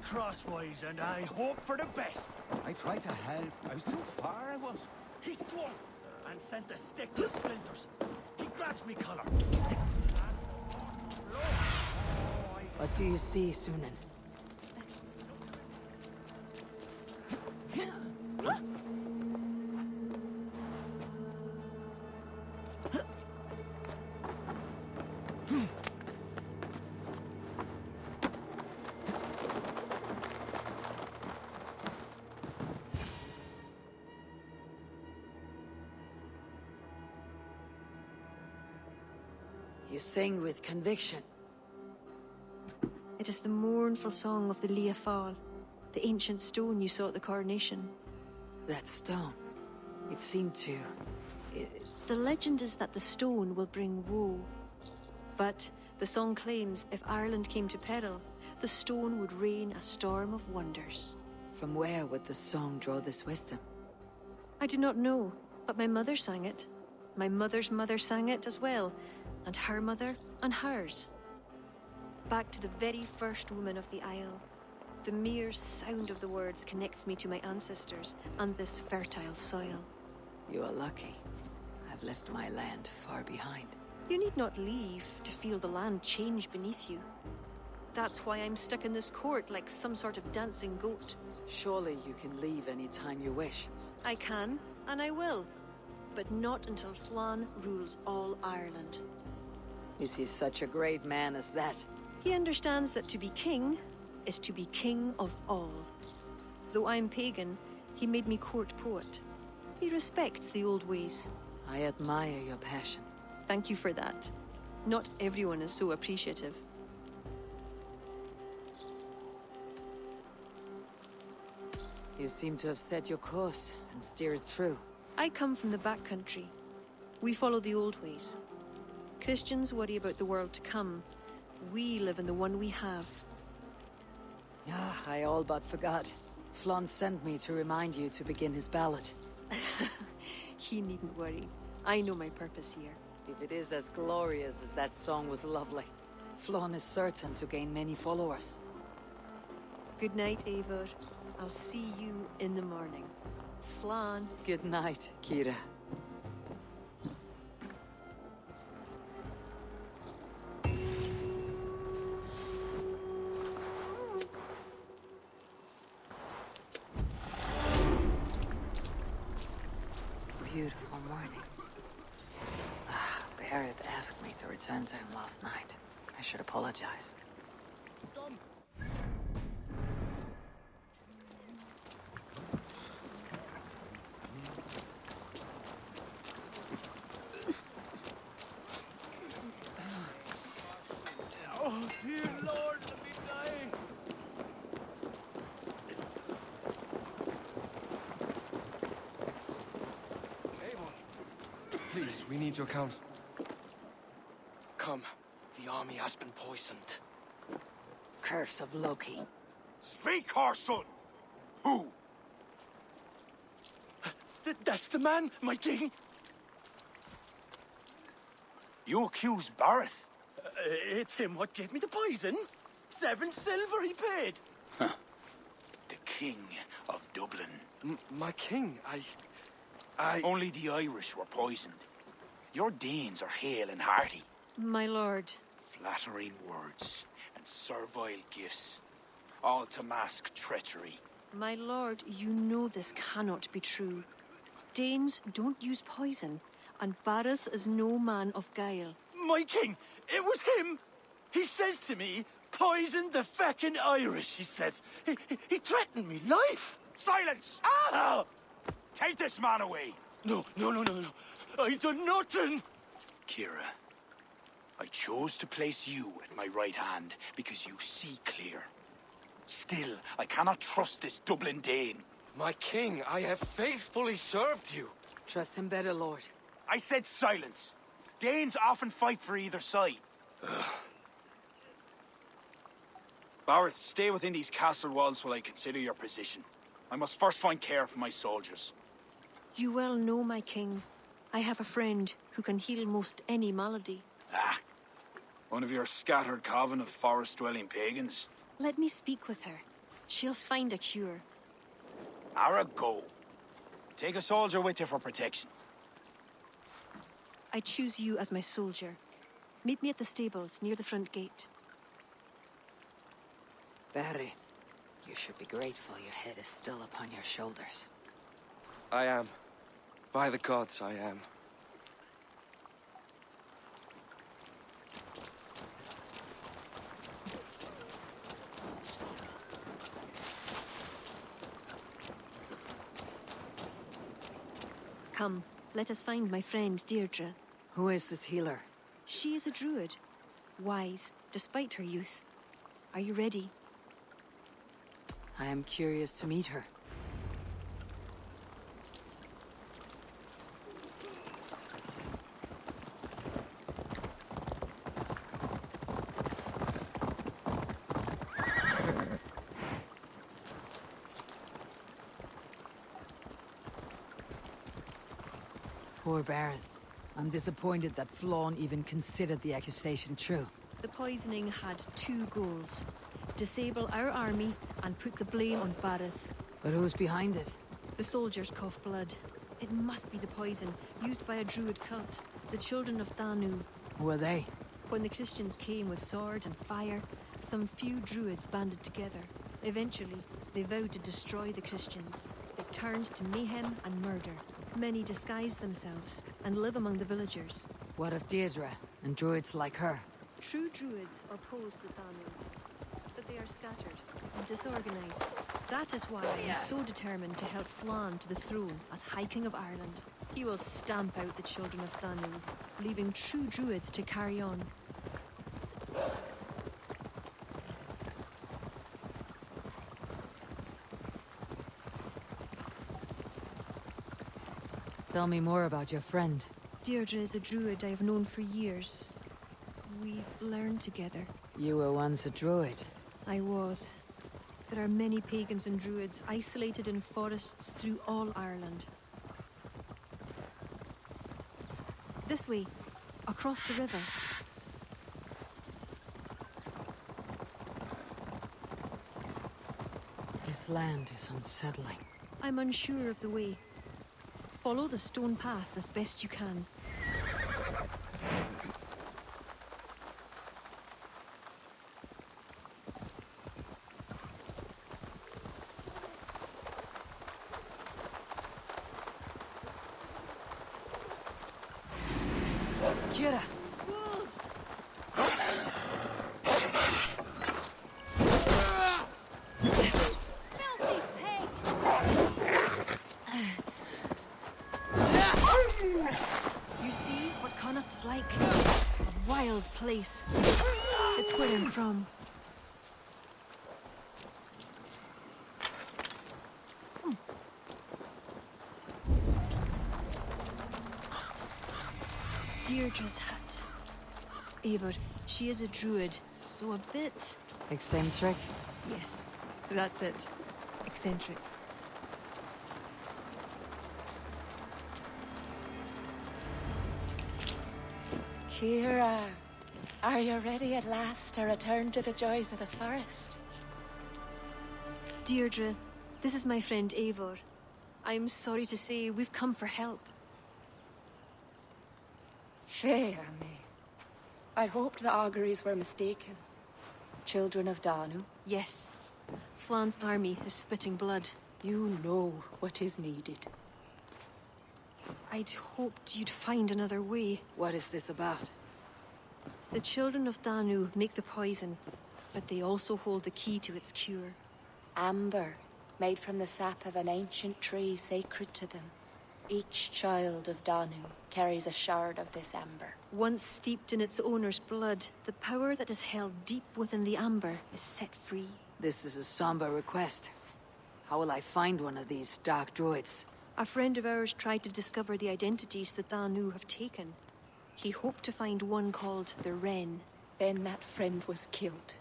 Crosswise, and I hope for the best. I tried to help. I was too far, I was. He swung and sent the stick to splinters. He grabs me collar. What do you see, Sunan? You sing with conviction. It is the mournful song of the Leafal, the ancient stone you saw at the coronation. That stone, it seemed to... The legend is that the stone will bring woe. But the song claims if Ireland came to peril, the stone would rain a storm of wonders. From where would the song draw this wisdom? I do not know, but my mother sang it. My mother's mother sang it as well, and her mother and hers. Back to the very first woman of the Isle. The mere sound of the words connects me to my ancestors and this fertile soil. You are lucky. I've left my land far behind. You need not leave to feel the land change beneath you. That's why I'm stuck in this court like some sort of dancing goat. Surely you can leave any time you wish. I can, and I will. But not until Flann rules all Ireland. Is he such a great man as that? He understands that to be king is to be king of all. Though I'm pagan, he made me court poet. He respects the old ways. I admire your passion. Thank you for that. Not everyone is so appreciative. You seem to have set your course and steered through. I come from the backcountry. We follow the old ways. Christians worry about the world to come. We live in the one we have. Ah, I all but forgot. Flann sent me to remind you to begin his ballad. He needn't worry. I know my purpose here. If it is as glorious as that song was lovely, Flann is certain to gain many followers. Good night, Eivor. I'll see you in the morning. Slán. Good night, Kira. Beautiful morning. Barrett asked me to return to him last night. I should apologize. Oh, dear Lord, let me die. Eivor, please, we need your counsel. Come, the army has been poisoned. Curse of Loki. Speak, our son. Who? That's the man, my king! You accuse Barrett? It's him what gave me the poison. 7 silver he paid. Huh. The King of Dublin. My king, I... Only the Irish were poisoned. Your Danes are hale and hearty. My lord. Flattering words and servile gifts. All to mask treachery. My lord, you know this cannot be true. Danes don't use poison, and Bareth is no man of guile. My king, it was him! He says to me, poison the feckin' Irish, he says. He threatened me life! Silence! Ah! Take this man away! No. I done nothing! Kira, I chose to place you at my right hand because you see clear. Still, I cannot trust this Dublin Dane. My king, I have faithfully served you. Trust him better, Lord. I said silence. Danes often fight for either side. Bareth, stay within these castle walls while I consider your position. I must first find care for my soldiers. You well know, my king, I have a friend who can heal most any malady. Ah, one of your scattered coven of forest-dwelling pagans. Let me speak with her. She'll find a cure. Ara, go. Take a soldier with you for protection. I choose you as my soldier. Meet me at the stables near the front gate. Barith, you should be grateful your head is still upon your shoulders. I am. By the gods, I am. Come, let us find my friend Deirdre. Who is this healer? She is a druid. Wise, despite her youth. Are you ready? I am curious to meet her. Poor Bareth. I'm disappointed that Flawn even considered the accusation true. The poisoning had two goals. Disable our army and put the blame on Bareth. But who's behind it? The soldiers cough blood. It must be the poison used by a druid cult, the children of Danu. Who are they? When the Christians came with sword and fire, some few druids banded together. Eventually, they vowed to destroy the Christians. They turned to mayhem and murder. Many disguise themselves and live among the villagers. What of Deirdre and druids like her? True druids oppose the Danu, but they are scattered and disorganized. That is why I am so determined to help Flann to the throne as High King of Ireland. He will stamp out the children of Danu, leaving true druids to carry on. Tell me more about your friend. Deirdre is a druid I have known for years. We learned together. You were once a druid. I was. There are many pagans and druids isolated in forests through all Ireland. This way, across the river. This land is unsettling. I'm unsure of the way. Follow the stone path as best you can. Kira! Wolves! Filthy pig! You see what Connacht's like? A wild place. It's where I'm from. Deirdre's hut. Eivor, she is a druid, so a bit... Eccentric? Yes, that's it. Eccentric. Kira, are you ready at last to return to the joys of the forest? Deirdre, this is my friend Eivor. I'm sorry to say we've come for help. Fair me. I hoped the auguries were mistaken. Children of Danu? Yes. Flan's army is spitting blood. You know what is needed. I'd hoped you'd find another way. What is this about? The children of Danu make the poison, but they also hold the key to its cure. Amber, made from the sap of an ancient tree sacred to them. Each child of Danu carries a shard of this amber. Once steeped in its owner's blood, the power that is held deep within the amber is set free. This is a somber request. How will I find one of these dark druids? A friend of ours tried to discover the identities the Danu have taken. He hoped to find one called the Wren. Then that friend was killed.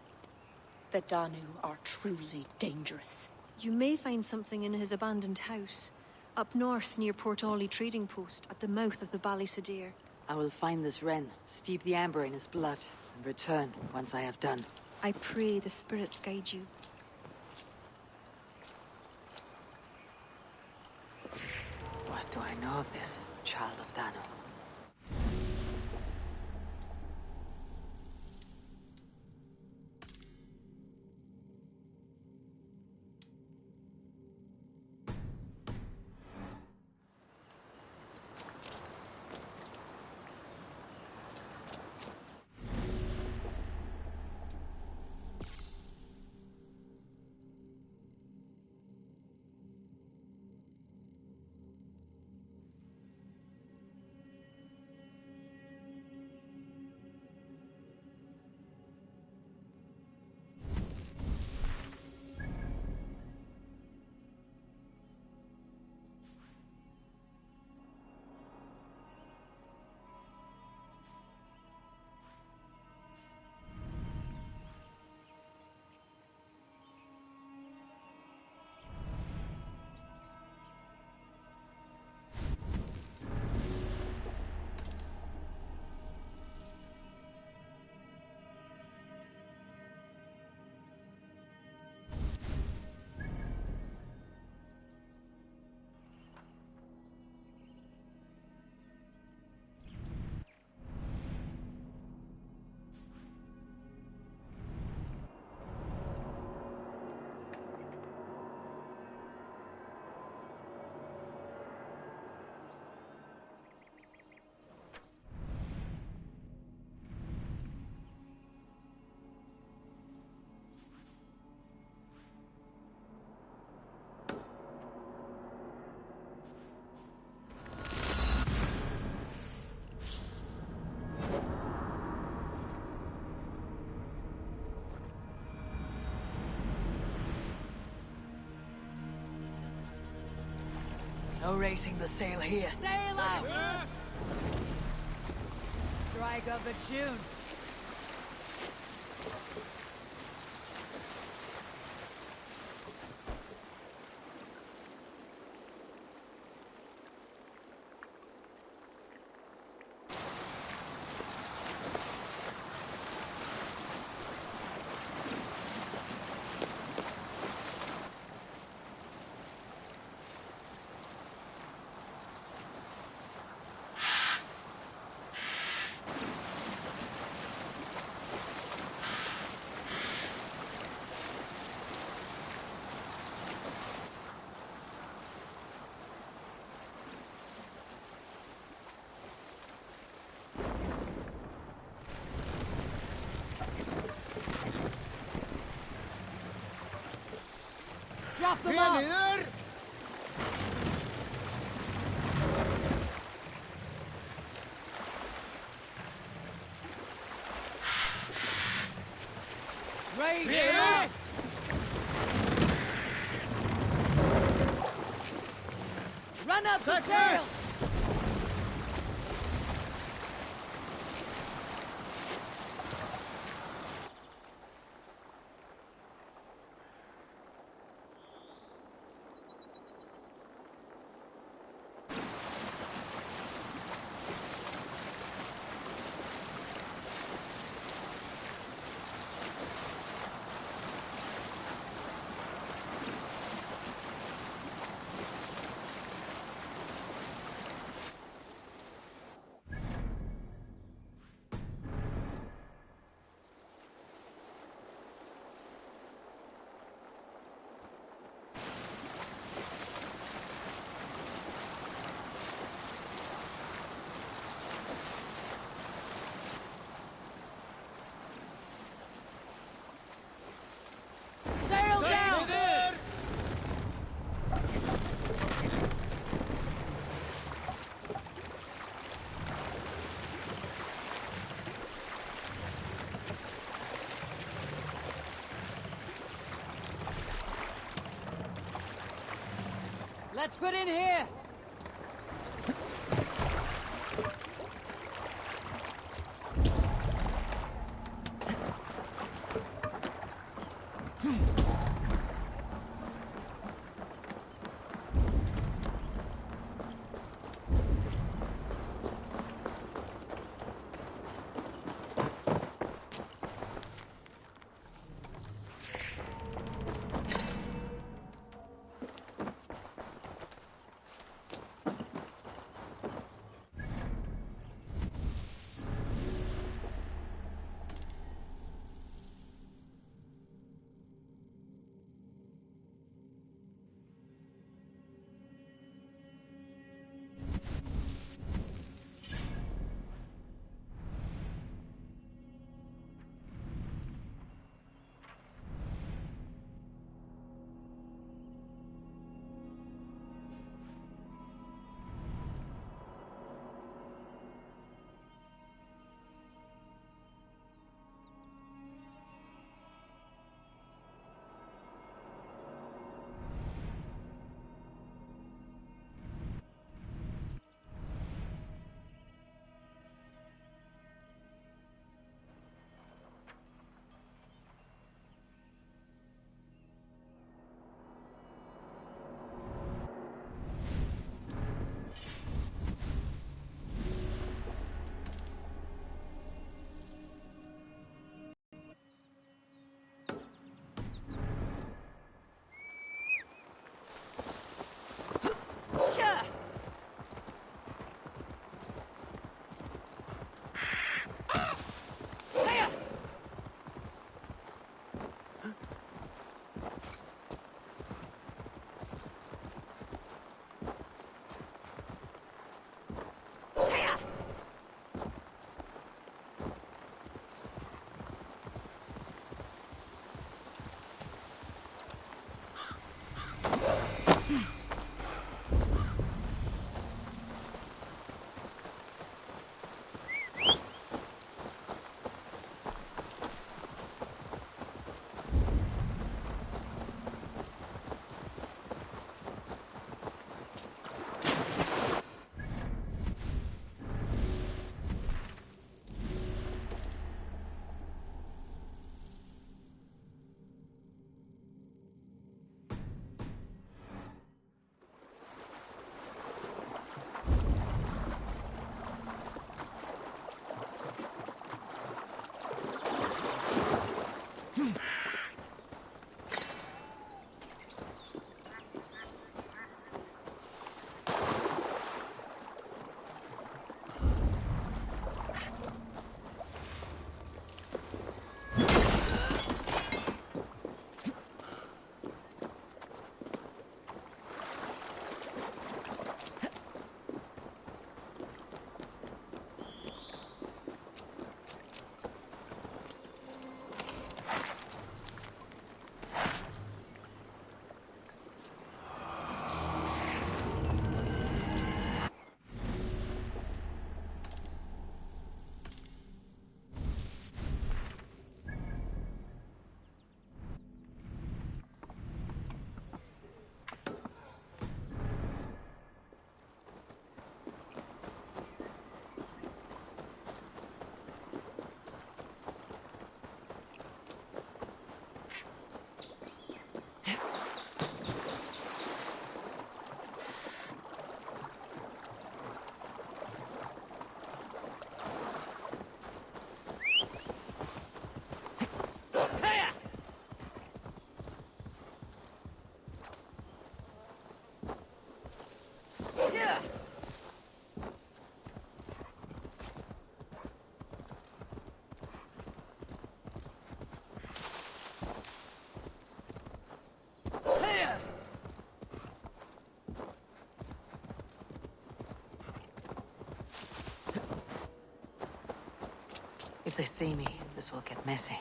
The Danu are truly dangerous. You may find something in his abandoned house, up north near Port Ollie trading post at the mouth of the Ballysadere. I will find this Wren, steep the amber in his blood, and return once I have done. I pray the spirits guide you. What do I know of this, child of Danu? No raising the sail here. Sail out! Strike up a tune. Drop the mast! Raise the mast! Run up the sail! Let's put in here. If they see me, this will get messy.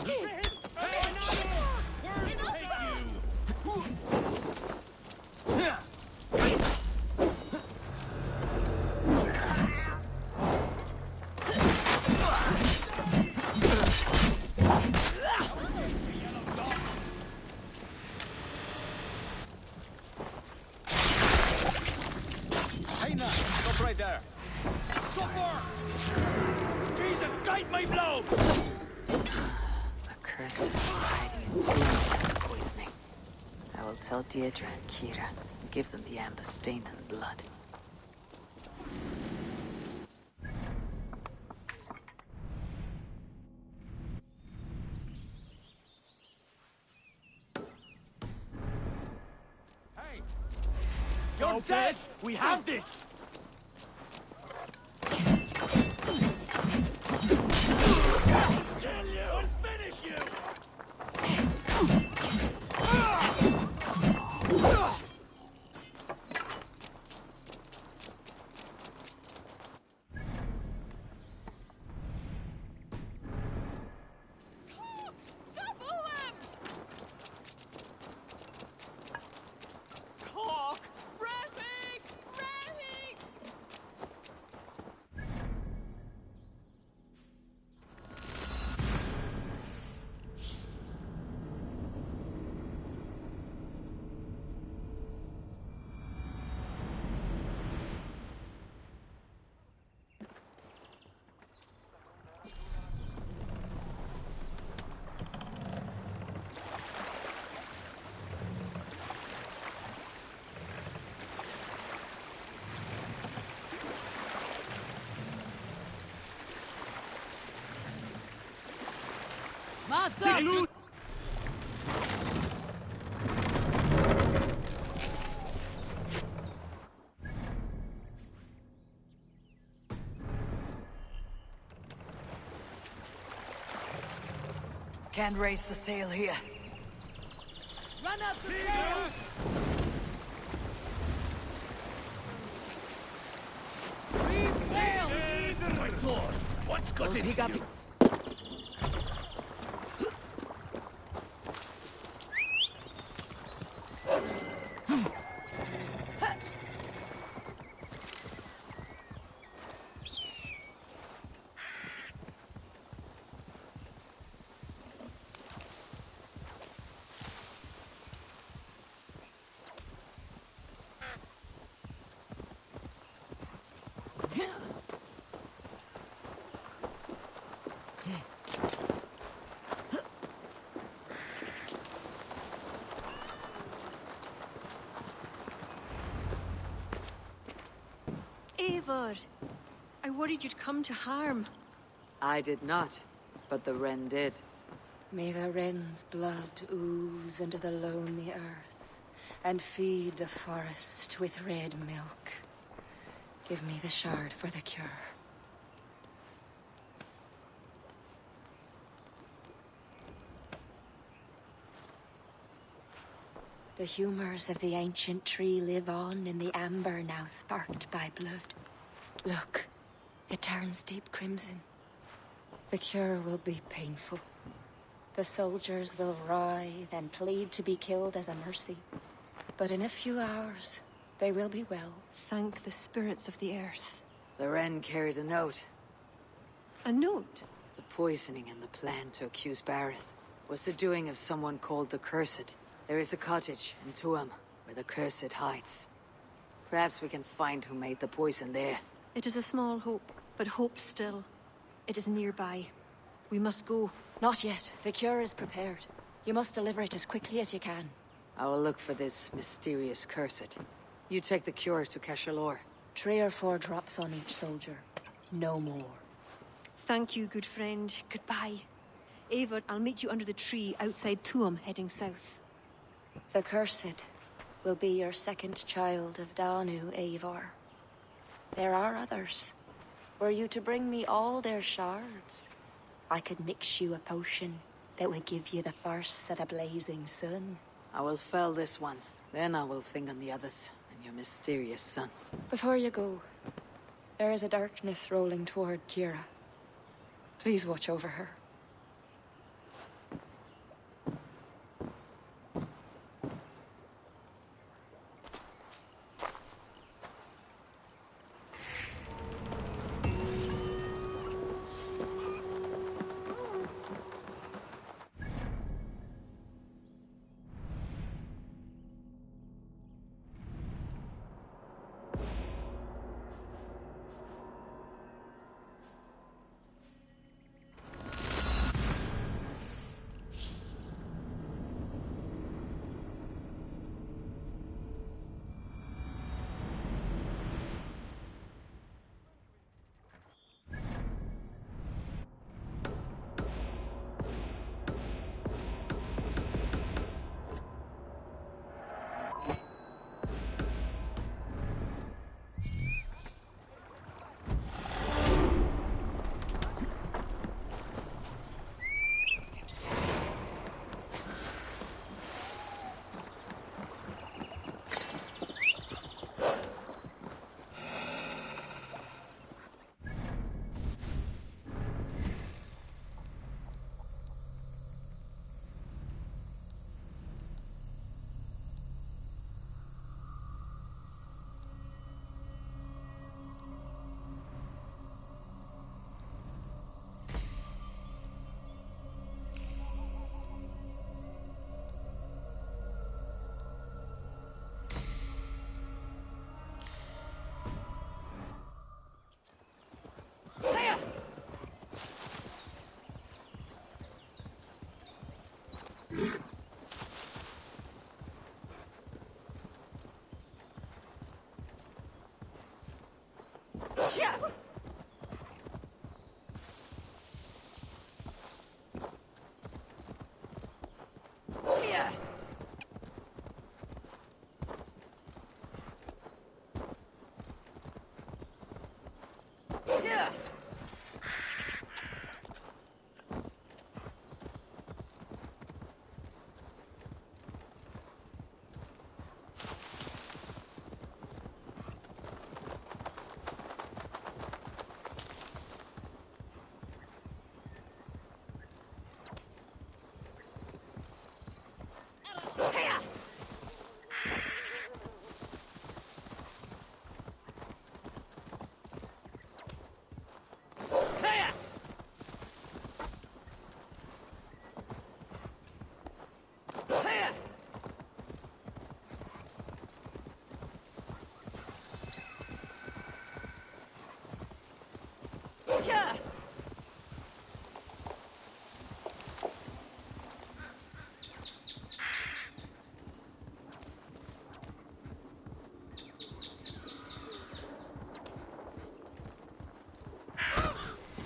Hey, now, stop right there. Jesus, guide my blow! The curse is hiding in the poisoning. I will tell Deirdre and Kira and give them the amber stained in blood. Hey, Your best, we have this! Kill you and finish you! Master! Can't raise the sail here. Run up the sail! Reef sail! My lord, what's got We'll into pick up. you? Eivor, I worried you'd come to harm. I did not, but the wren did. May the wren's blood ooze into the lonely earth and feed the forest with red milk. Give me the shard for the cure. The humors of the ancient tree live on in the amber now sparked by blood. Look, it turns deep crimson. The cure will be painful. The soldiers will writhe and plead to be killed as a mercy. But in a few hours, they will be well. Thank the spirits of the earth. The wren carried a note. A note? The poisoning and the plan to accuse Bareth was the doing of someone called the Cursed. There is a cottage in Tuam where the Cursed hides. Perhaps we can find who made the poison there. It is a small hope, but hope still. It is nearby. We must go. Not yet. The cure is prepared. You must deliver it as quickly as you can. I will look for this mysterious Cursed. You take the cure to Cashalor. 3 or 4 drops on each soldier. No more. Thank you, good friend. Goodbye. Eivor, I'll meet you under the tree outside Tuam, heading south. The Cursed will be your second child of Danu, Eivor. There are others. Were you to bring me all their shards, I could mix you a potion that would give you the force of the blazing sun. I will fell this one. Then I will think on the others and your mysterious son. Before you go, there is a darkness rolling toward Kira. Please watch over her.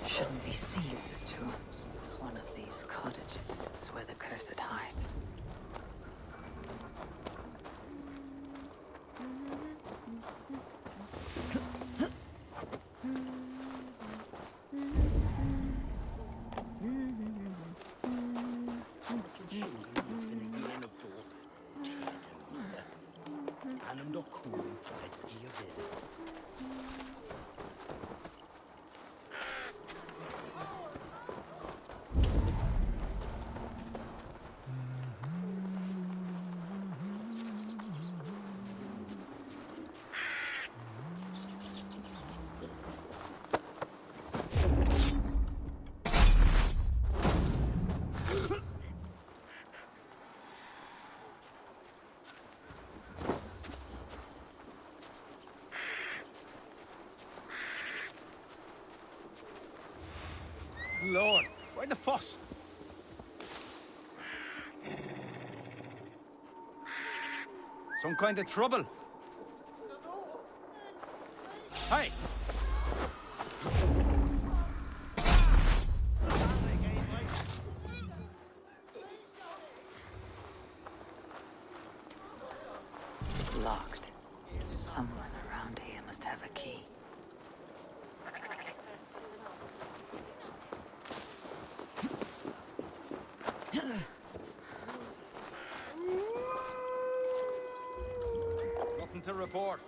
Shouldn't be seen as to one of these cottages is where the cursed hides. Lord, why the fuss? Some kind of trouble? Hey! Locked. Someone around here must have a key. Nothing to report.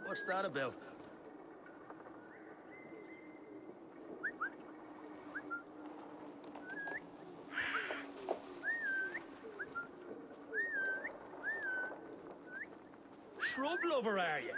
What's that about? Shrub lover, are you?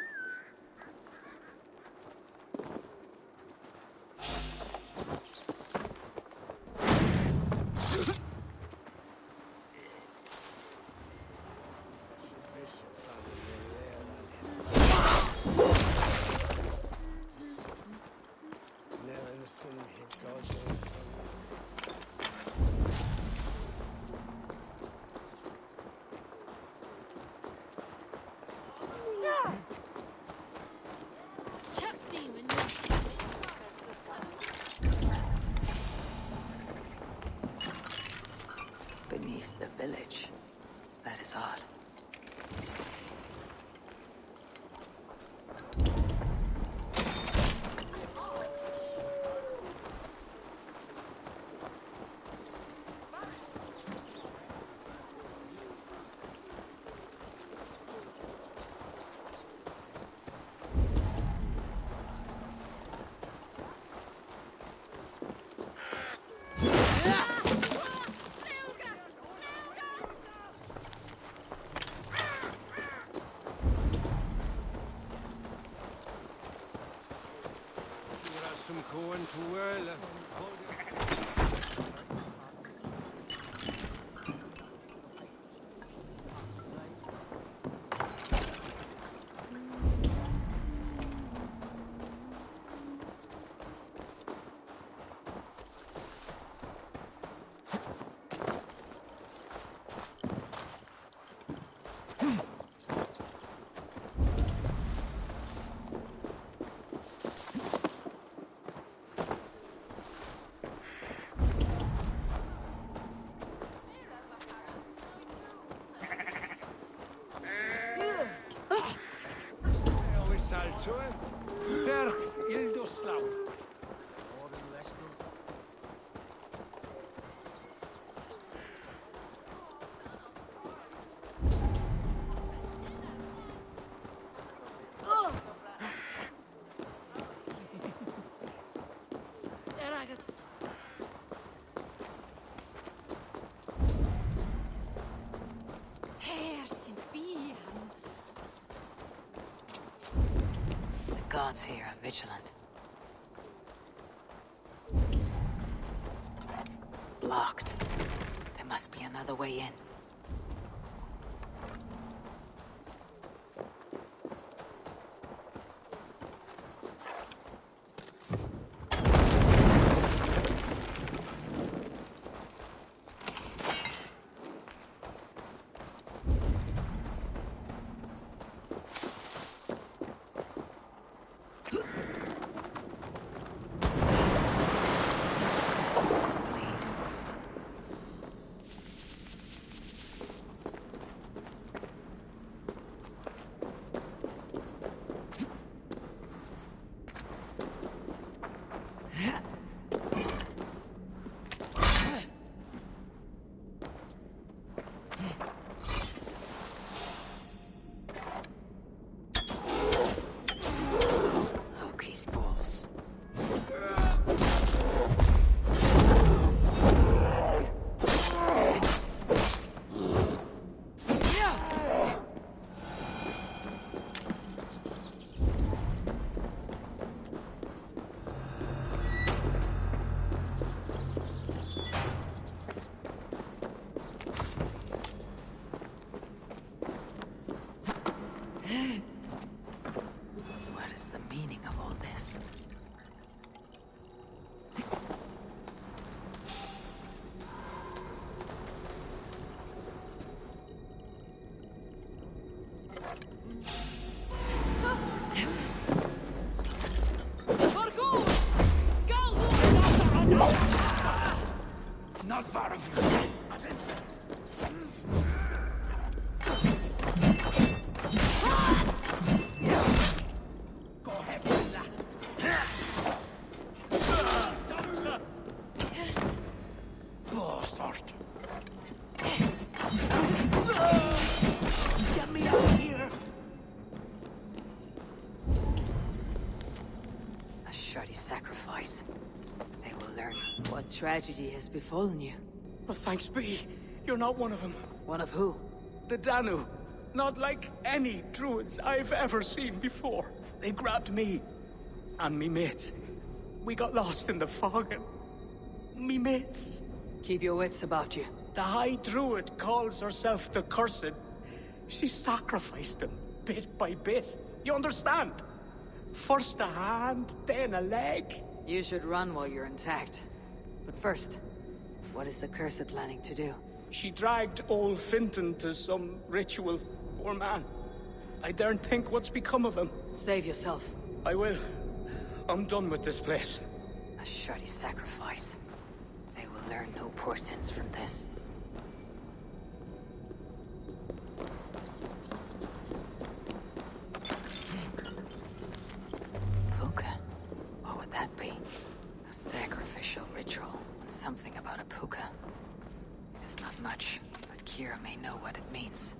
Beneath the village. That is odd. Some corn to whirl. Salto, Derch Ildoslav. guards here are vigilant. Blocked. There must be another way in. What is the meaning of all this? Not far of you. Go ahead, lad. Sort. Get me out of here. A shoddy sacrifice. They will learn what tragedy has befallen you. Well, thanks be. You're not one of them. One of who? The Danu. Not like any Druids I've ever seen before. They grabbed me. And me mates. We got lost in the fog and... me mates. Keep your wits about you. The High Druid calls herself the Cursed. She sacrificed them, bit by bit. You understand? First a hand, then a leg. You should run while you're intact. But first, what is the Cursed planning to do? She dragged old Finton to some ritual. Poor man. I daren't think what's become of him. Save yourself. I will. I'm done with this place. A shoddy sacrifice. They will learn no portents from this. Puka? What would that be? A sacrificial ritual. Something about a puka. It is not much, but Kira may know what it means.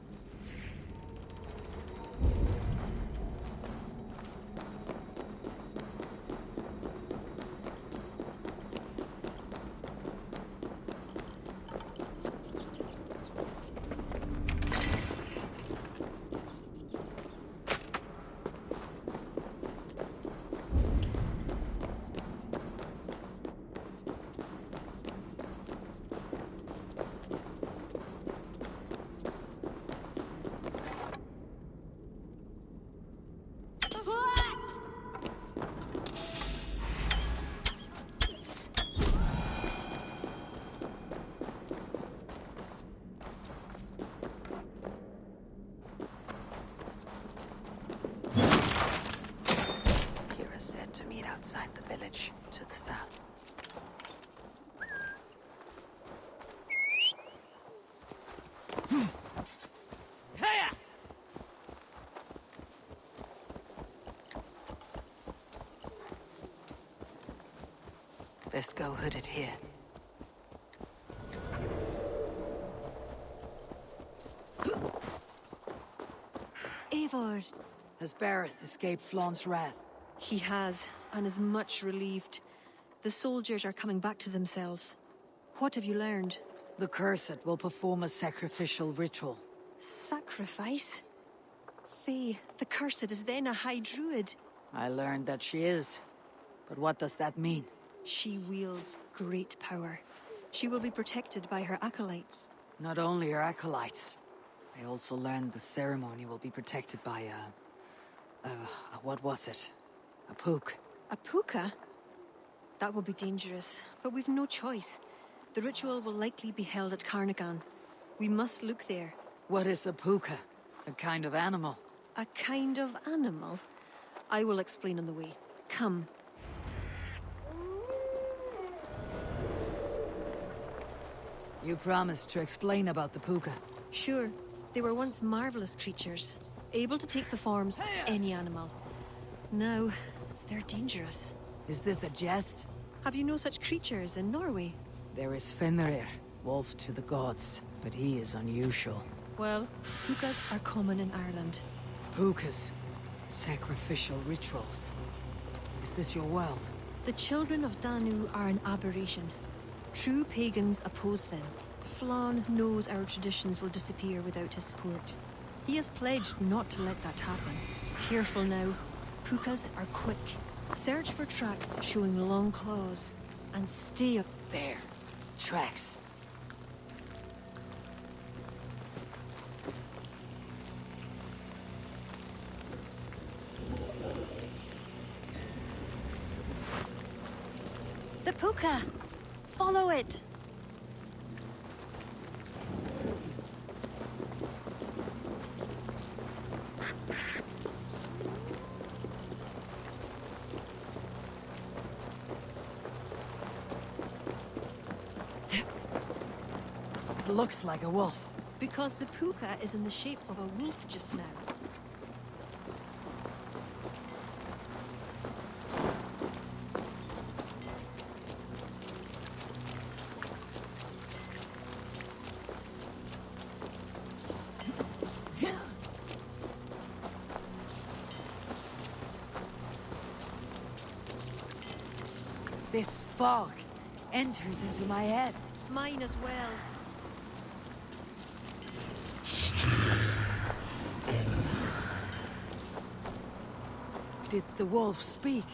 Outside the village, to the south. Best go hooded here. Eivor! Has Bareth escaped Flaun's wrath? He has, and is much relieved. The soldiers are coming back to themselves. What have you learned? The Cursed will perform a sacrificial ritual. Sacrifice? Faye, the Cursed is then a High Druid. I learned that she is. But what does that mean? She wields great power. She will be protected by her acolytes. Not only her acolytes. I also learned the ceremony will be protected by what was it? A pook. A puka? That will be dangerous, but we've no choice. The ritual will likely be held at Carnagan. We must look there. What is a puka? A kind of animal? A kind of animal? I will explain on the way. Come. You promised to explain about the puka. Sure. They were once marvelous creatures, able to take the forms of any animal. Now, they're dangerous. Is this a jest? Have you no such creatures in Norway? There is Fenrir, wolf to the gods, but he is unusual. Well, pukas are common in Ireland. Pukas. Sacrificial rituals. Is this your world? The children of Danu are an aberration. True pagans oppose them. Flann knows our traditions will disappear without his support. He has pledged not to let that happen. Careful now. Pukas are quick. Search for tracks showing long claws. And stay up There. Tracks. The puka! Follow it! It looks like a wolf. Because the puka is in the shape of a wolf just now. This fog enters into my head. Mine as well. Did the wolf speak?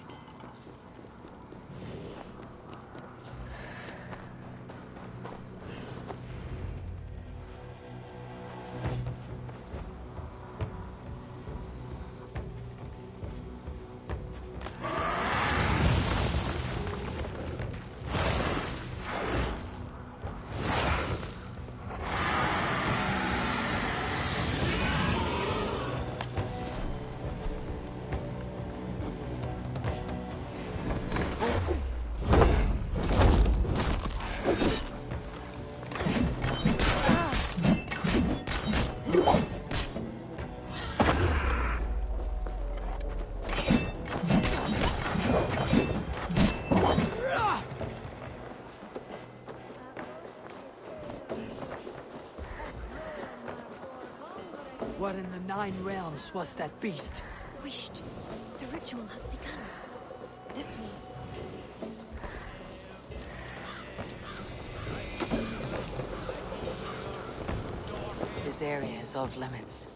What in the Nine Realms was that beast? Wished. The ritual has begun. This way. This area is off limits.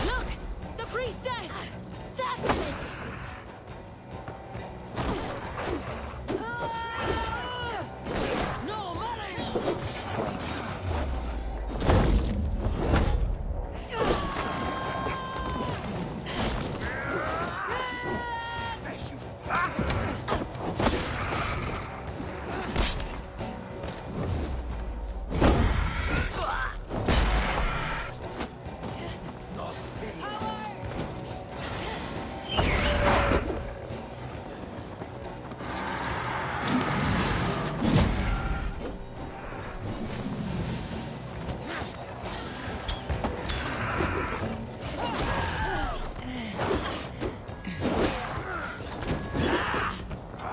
Look! The priestess! Sacrilege! No, Mary!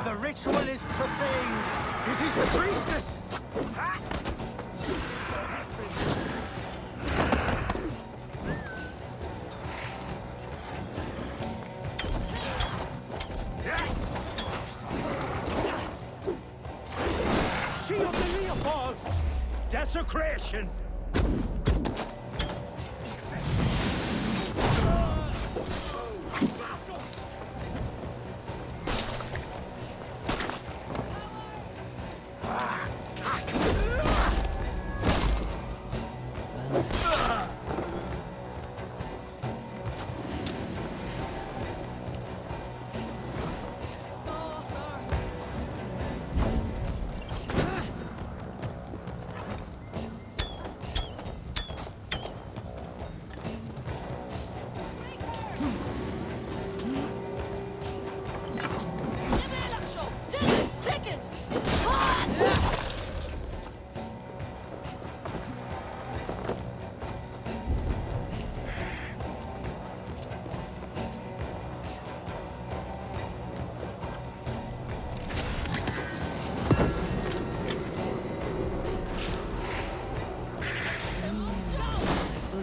The ritual is profaned. It is the priestess. Consecration!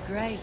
Great.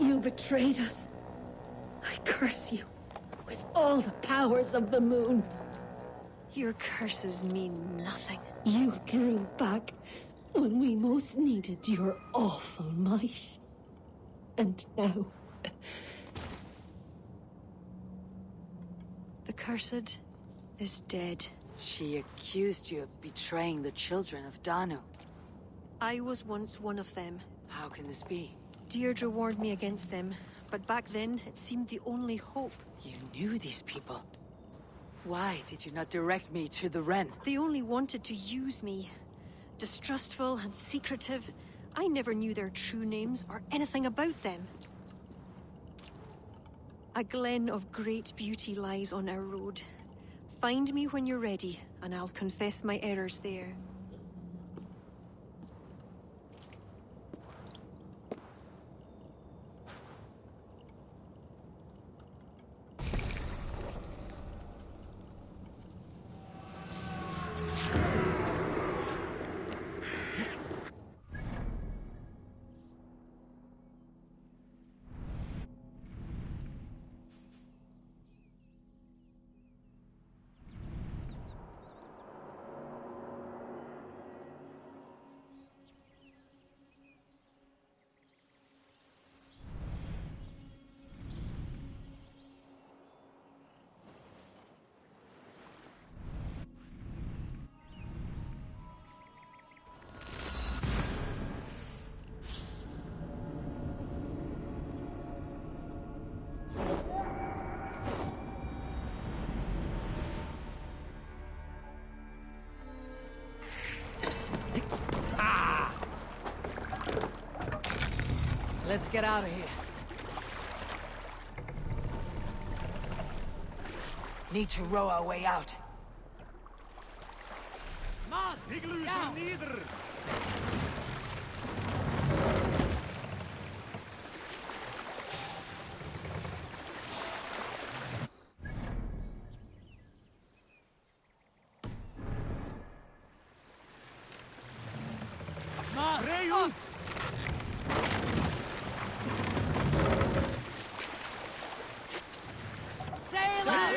You betrayed us. I curse you with all the powers of the moon. Your curses mean nothing. You drew back when we most needed your awful might. And now... The cursed is dead. She accused you of betraying the children of Danu. I was once one of them. How can this be? Deirdre warned me against them, but back then it seemed the only hope. You knew these people. Why did you not direct me to the Wren? They only wanted to use me. Distrustful and secretive. I never knew their true names or anything about them. A glen of great beauty lies on our road. Find me when you're ready, and I'll confess my errors there. Let's get out of here. Need to row our way out. Mast! Down! Mast! Up! Sail out!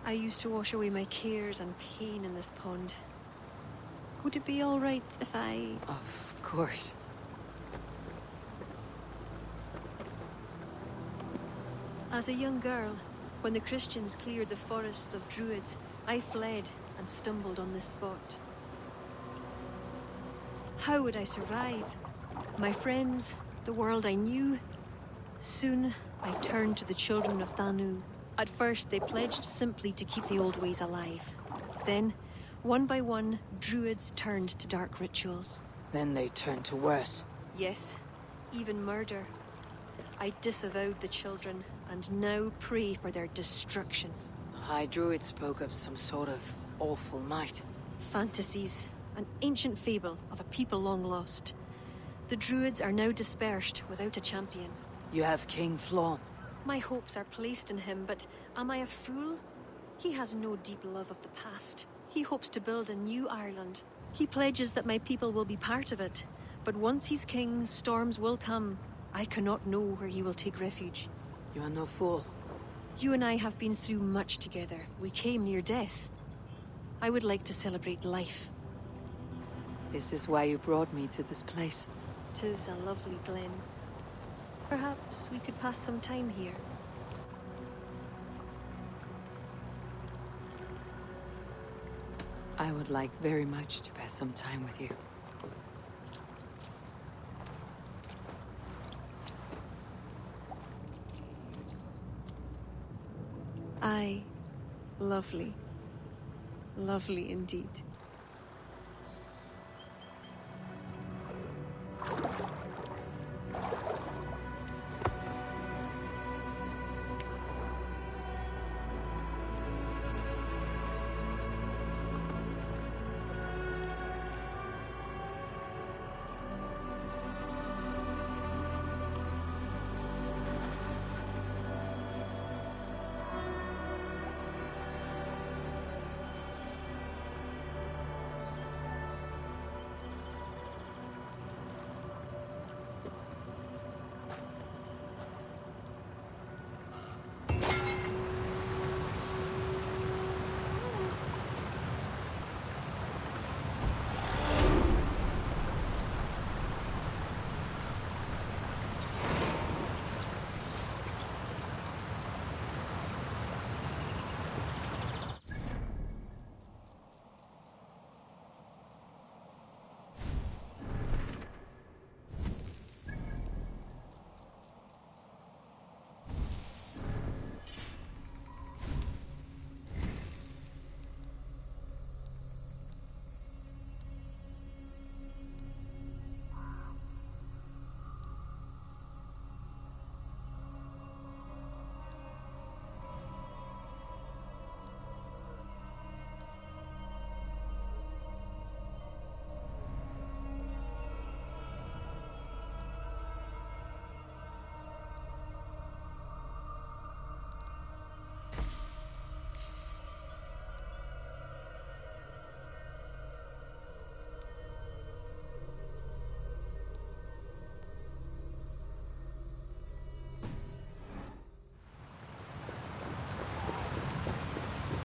I used to wash away my cares and pain in this pond. Would it be all right if I... Of course. As a young girl, when the Christians cleared the forests of Druids, I fled and stumbled on this spot. How would I survive? My friends, the world I knew? Soon, I turned to the children of Danu. At first, they pledged simply to keep the old ways alive. Then, one by one, Druids turned to dark rituals. Then they turned to worse. Yes, even murder. I disavowed the children, and now pray for their destruction. The High Druid spoke of some sort of awful might. Fantasies, an ancient fable of a people long lost. The Druids are now dispersed without a champion. You have King Flaum. My hopes are placed in him, but am I a fool? He has no deep love of the past. He hopes to build a new Ireland. He pledges that my people will be part of it. But once he's king, storms will come. I cannot know where he will take refuge. You are no fool. You and I have been through much together. We came near death. I would like to celebrate life. Is this why you brought me to this place? 'Tis a lovely glen. Perhaps we could pass some time here. I would like very much to pass some time with you. Aye. Lovely. Lovely indeed.